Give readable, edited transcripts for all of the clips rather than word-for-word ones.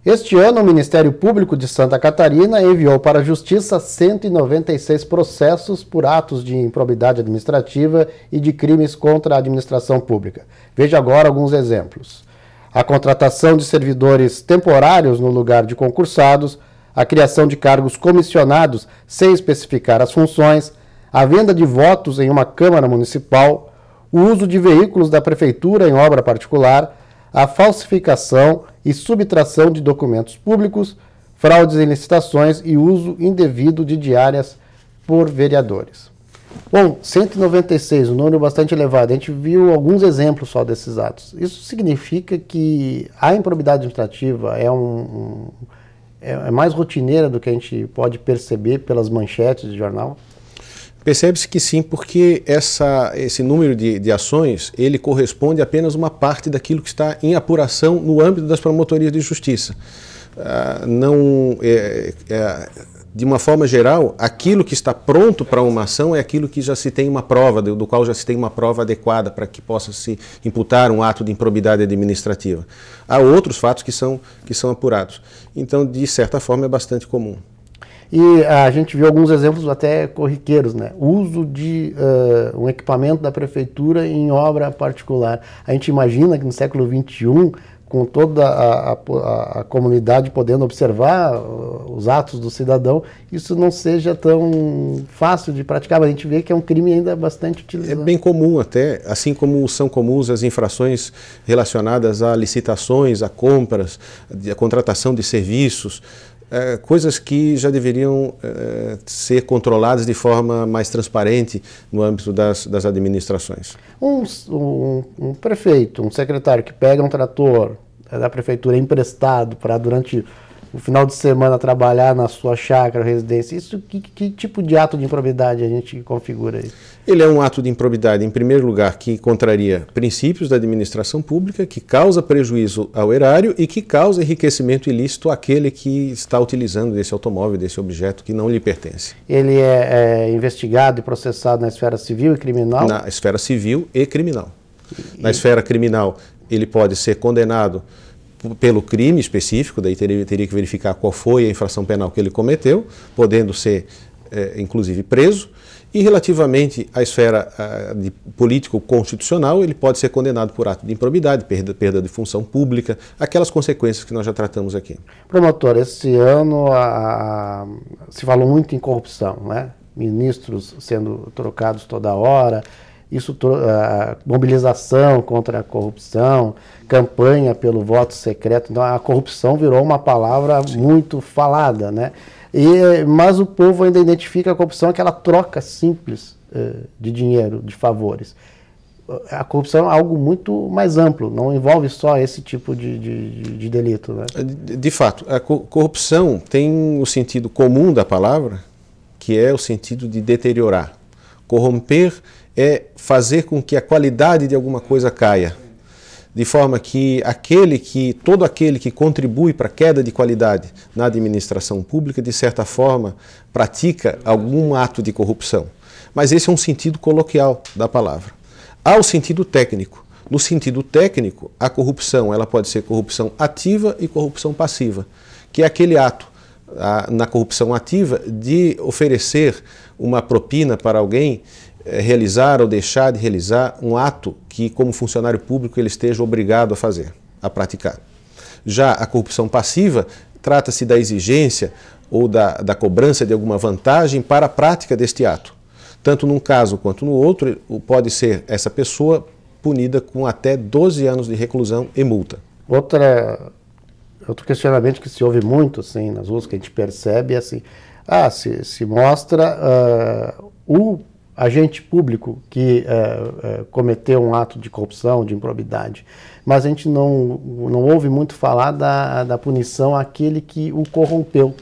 Este ano, o Ministério Público de Santa Catarina enviou para a Justiça 196 processos por atos de improbidade administrativa e de crimes contra a administração pública. Veja agora alguns exemplos. A contratação de servidores temporários no lugar de concursados, a criação de cargos comissionados sem especificar as funções, a venda de votos em uma Câmara Municipal, o uso de veículos da Prefeitura em obra particular, a falsificação e subtração de documentos públicos, fraudes em licitações e uso indevido de diárias por vereadores. Bom, 196, um número bastante elevado. A gente viu alguns exemplos só desses atos. Isso significa que a improbidade administrativa é mais rotineira do que a gente pode perceber pelas manchetes de jornal? Percebe-se que sim, porque esse número de ações, ele corresponde a apenas uma parte daquilo que está em apuração no âmbito das promotorias de justiça. De uma forma geral, aquilo que está pronto para uma ação é aquilo que já se tem uma prova, do qual já se tem uma prova adequada para que possa se imputar um ato de improbidade administrativa. Há outros fatos que são apurados. Então, de certa forma, é bastante comum. E a gente viu alguns exemplos até corriqueiros, né? O uso de um equipamento da prefeitura em obra particular. A gente imagina que no século XXI, com toda a comunidade podendo observar os atos do cidadão, isso não seja tão fácil de praticar, mas a gente vê que é um crime ainda bastante utilizado. É bem comum até, assim como são comuns as infrações relacionadas a licitações, a compras, a contratação de serviços, coisas que já deveriam ser controladas de forma mais transparente no âmbito das administrações. Um prefeito, um secretário que pega um trator da prefeitura emprestado para durante o final de semana trabalhar na sua chácara, residência, isso que tipo de ato de improbidade a gente configura aí? Ele é um ato de improbidade, em primeiro lugar, que contraria princípios da administração pública, que causa prejuízo ao erário e que causa enriquecimento ilícito àquele que está utilizando desse automóvel, desse objeto que não lhe pertence. Ele é investigado e processado na esfera civil e criminal? Na esfera civil e criminal. Na esfera criminal, ele pode ser condenado pelo crime específico, daí teria que verificar qual foi a infração penal que ele cometeu, podendo ser, inclusive, preso. E relativamente à esfera de político-constitucional, ele pode ser condenado por ato de improbidade, perda de função pública, aquelas consequências que nós já tratamos aqui. Promotor, esse ano se falou muito em corrupção, né? Ministros sendo trocados toda hora, mobilização contra a corrupção, campanha pelo voto secreto. Então, a corrupção virou uma palavra muito falada, né? Mas o povo ainda identifica a corrupção aquela troca simples de dinheiro, de favores. A corrupção é algo muito mais amplo, não envolve só esse tipo de delito, né? De fato, a corrupção tem o sentido comum da palavra, que é o sentido de deteriorar. Corromper é fazer com que a qualidade de alguma coisa caia, de forma que todo aquele que contribui para a queda de qualidade na administração pública, de certa forma, pratica algum ato de corrupção. Mas esse é um sentido coloquial da palavra. Há o sentido técnico. No sentido técnico, a corrupção ela pode ser corrupção ativa e corrupção passiva, que é aquele ato, na corrupção ativa, de oferecer uma propina para alguém realizar ou deixar de realizar um ato que, como funcionário público, ele esteja obrigado a fazer, a praticar. Já a corrupção passiva trata-se da exigência ou da cobrança de alguma vantagem para a prática deste ato. Tanto num caso quanto no outro, pode ser essa pessoa punida com até 12 anos de reclusão e multa. Outro questionamento que se ouve muito assim, nas ruas, que a gente percebe, é assim, se mostra o agente público que cometeu um ato de corrupção, de improbidade, mas a gente não ouve muito falar da punição àquele que o corrompeu,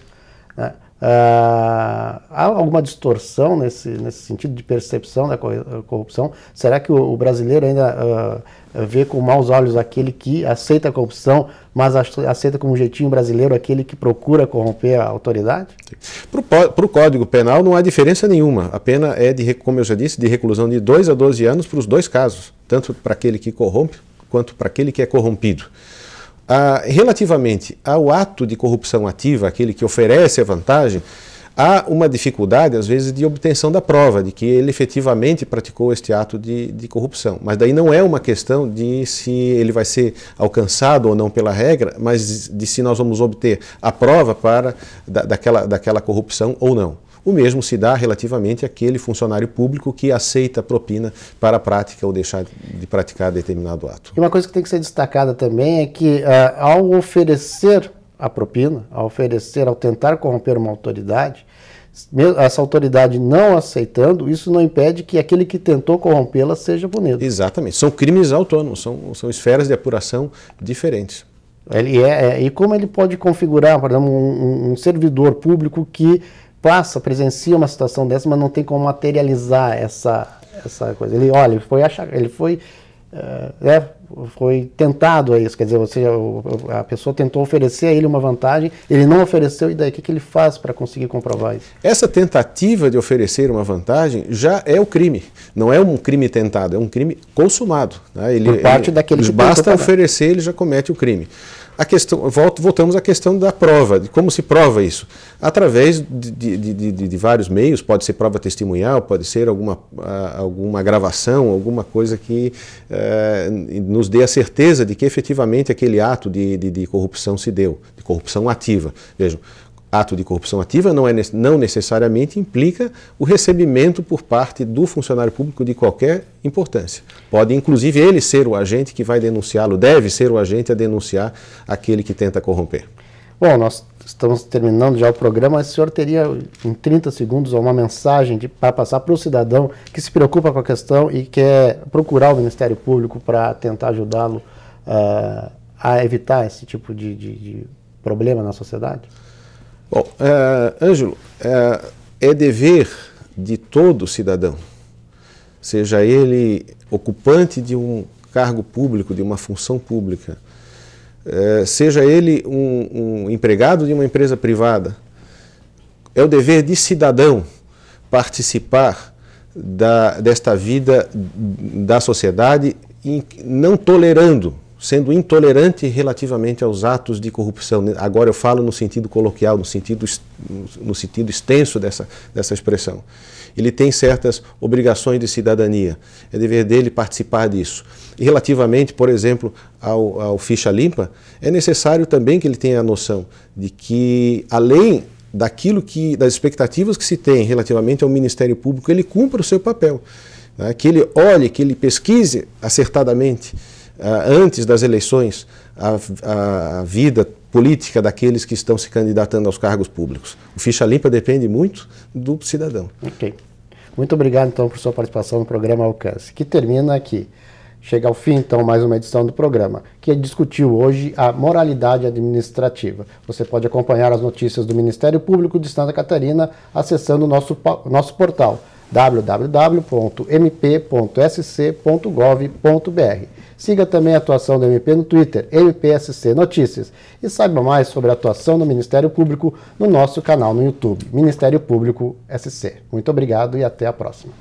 né? Há alguma distorção nesse sentido de percepção da corrupção? Será que o brasileiro ainda vê com maus olhos aquele que aceita a corrupção, mas aceita como um jeitinho brasileiro aquele que procura corromper a autoridade? Para o Código Penal não há diferença nenhuma. A pena é, como eu já disse, de reclusão de 2 a 12 anos para os dois casos, tanto para aquele que corrompe quanto para aquele que é corrompido. Relativamente ao ato de corrupção ativa, aquele que oferece a vantagem, há uma dificuldade, às vezes, de obtenção da prova de que ele efetivamente praticou este ato de corrupção. Mas daí não é uma questão de se ele vai ser alcançado ou não pela regra, mas de se nós vamos obter a prova daquela corrupção ou não. O mesmo se dá relativamente àquele funcionário público que aceita propina para a prática ou deixar de praticar determinado ato. E uma coisa que tem que ser destacada também é que ao oferecer a propina, ao tentar corromper uma autoridade, essa autoridade não aceitando, isso não impede que aquele que tentou corrompê-la seja punido. Exatamente. São crimes autônomos, são esferas de apuração diferentes. E como ele pode configurar, por exemplo, um servidor público que presencia uma situação dessa, mas não tem como materializar essa coisa. Ele foi tentado a isso, quer dizer, a pessoa tentou oferecer a ele uma vantagem, ele não ofereceu, e daí o que ele faz para conseguir comprovar isso? Essa tentativa de oferecer uma vantagem já é o crime, não é um crime tentado, é um crime consumado. Né? Por parte daquele que basta oferecer, ele já comete o crime. A questão, voltamos à questão da prova, de como se prova isso. Através de vários meios, pode ser prova testemunhal, pode ser alguma gravação, alguma coisa que nos dê a certeza de que efetivamente aquele ato de corrupção se deu, de corrupção ativa. Vejam, ato de corrupção ativa não necessariamente implica o recebimento por parte do funcionário público de qualquer importância. Pode, inclusive, ele ser o agente que vai denunciá-lo, deve ser o agente a denunciar aquele que tenta corromper. Bom, nós estamos terminando já o programa, mas o senhor teria, em 30 segundos, uma mensagem para passar para o cidadão que se preocupa com a questão e quer procurar o Ministério Público para tentar ajudá-lo a evitar esse tipo de problema na sociedade? Bom, Ângelo, é dever de todo cidadão, seja ele ocupante de um cargo público, de uma função pública, seja ele um empregado de uma empresa privada, é o dever de cidadão participar desta vida da sociedade, não tolerando, sendo intolerante relativamente aos atos de corrupção. Agora eu falo no sentido coloquial, no sentido extenso dessa expressão. Ele tem certas obrigações de cidadania, é dever dele participar disso. E relativamente, por exemplo, ao ficha limpa, é necessário também que ele tenha a noção de que, além das expectativas que se tem relativamente ao Ministério Público, ele cumpra o seu papel, né? Que ele olhe, que ele pesquise acertadamente, antes das eleições, a vida política daqueles que estão se candidatando aos cargos públicos. O ficha limpa depende muito do cidadão. Ok. Muito obrigado, então, por sua participação no programa Alcance, que termina aqui. Chega ao fim, então, mais uma edição do programa, que discutiu hoje a moralidade administrativa. Você pode acompanhar as notícias do Ministério Público de Santa Catarina acessando o nosso portal www.mp.sc.gov.br. Siga também a atuação do MP no Twitter, MPSC Notícias, e saiba mais sobre a atuação do Ministério Público no nosso canal no YouTube, Ministério Público SC. Muito obrigado e até a próxima.